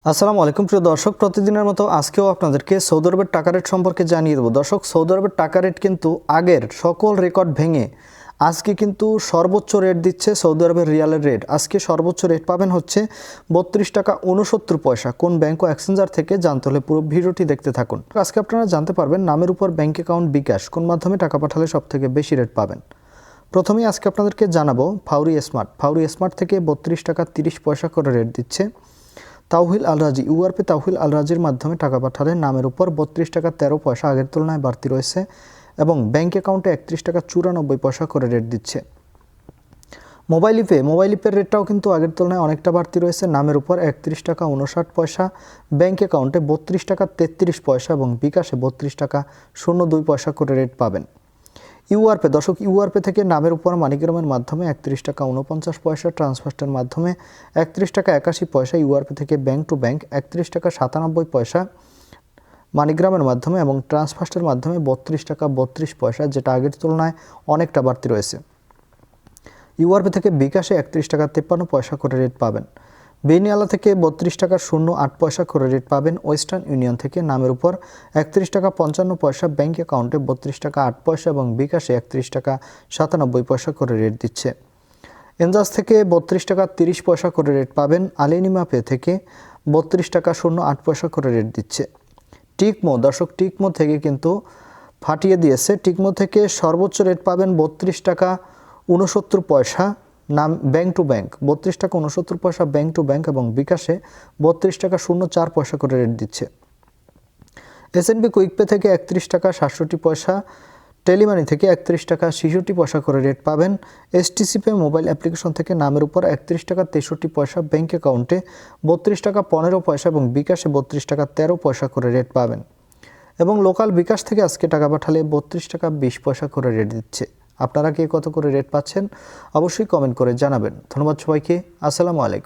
আসসালামু আলাইকুম প্রিয় দর্শক, প্রতিদিনের মতো আজকেও আপনাদেরকে সৌদি আরবের টাকা রেট সম্পর্কে জানিয়ে দেবো। দর্শক, সৌদি আরবের টাকা রেট কিন্তু আগের সকল রেকর্ড ভেঙে আজকে কিন্তু সর্বোচ্চ রেট দিচ্ছে সৌদি আরবের রিয়ালের রেট। আজকে সর্বোচ্চ রেট পাবেন হচ্ছে 32 টাকা 69 পয়সা। কোন ব্যাংক ও এক্সচেঞ্জার থেকে জানতে হলে পুরো ভিডিওটি দেখতে থাকুন। আজকে আপনারা জানতে পারবেন নামের উপর ব্যাংক অ্যাকাউন্ট বিকাশ কোন মাধ্যমে টাকা পাঠালে সবথেকে বেশি রেট পাবেন। প্রথমেই আজকে আপনাদেরকে জানাবো ফাউরি স্মার্ট থেকে 32 টাকা 30 পয়সা করে রেট দিচ্ছে। তাওহিল আল রাজি ইউআরপি তাওহিল আল রাজির মাধ্যমে টাকা পাঠালে নামের উপর 32 টাকা 13 পয়সা আগের তুলনায় বাড়তি রয়েছে এবং ব্যাংক অ্যাকাউন্টে 31 টাকা 94 পয়সা করে রেট দিচ্ছে। মোবাইল ইপের রেটটাও কিন্তু আগের তুলনায় অনেকটা বাড়তি রয়েছে। নামের উপর 31 টাকা 59 পয়সা, ব্যাংক অ্যাকাউন্টে 32 টাকা 33 পয়সা এবং বিকাশে 32 টাকা 02 পয়সা করে রেট পাবেন। ইউআরপি থেকে নামের উপর মানিগ্রামের মাধ্যমে 31 টাকা 49 পয়সা, ট্রান্সফার্স্টের মাধ্যমে 31 টাকা 81 পয়সা, ইউআরপি থেকে ব্যাংক টু ব্যাংক 31 টাকা 97 পয়সা মানিগ্রামের মাধ্যমে এবং ট্রান্সফার্স্টের মাধ্যমে 32 টাকা 32 পয়সা, যেটা আগের তুলনায় অনেকটা বাড়তি রয়েছে। ইউআরপি থেকে বিকাশে 31 টাকা 53 পয়সা করে রেট পাবেন। বেনিয়ালা থেকে 32 টাকা 08 পয়সা করে রেট পাবেন। ওয়েস্টার্ন ইউনিয়ন থেকে নামের উপর 31 টাকা 55 পয়সা, ব্যাংক অ্যাকাউন্টে 32 টাকা 8 পয়সা এবং বিকাশে 31 টাকা 97 পয়সা করে রেট দিচ্ছে। এনজাস থেকে 32 টাকা 30 পয়সা করে রেট পাবেন। আলিনিমা পে থেকে 32 টাকা 08 পয়সা করে রেট দিচ্ছে। টিকমো থেকে কিন্তু ফাটিয়ে দিয়েছে। টিকমো থেকে সর্বোচ্চ রেট পাবেন 32 টাকা 69 পয়সা, নাম ব্যাংক টু ব্যাংক 32 টাকা 69 পয়সা ব্যাংক টু ব্যাংক এবং বিকাশে 32 টাকা 04 পয়সা করে রেট দিচ্ছে। এসএনবি কুইকপে থেকে 31 টাকা 67 পয়সা, টেলিমানি থেকে 31 টাকা 66 পয়সা করে রেট পাবেন। এসটিসি পে মোবাইল অ্যাপ্লিকেশন থেকে নামের উপর 31 টাকা 63 পয়সা, ব্যাংক অ্যাকাউন্টে 32 টাকা 15 পয়সা এবং বিকাশে 32 টাকা 13 পয়সা করে রেট পাবেন। এবং লোকাল বিকাশ থেকে আজকে টাকা পাঠালে 32 টাকা 20 পয়সা করে রেট দিচ্ছে। আপনারা কে কত করে রেট পাচ্ছেন অবশ্যই কমেন্ট করে জানাবেন। ধন্যবাদ সবাইকে। আসসালামু আলাইকুম।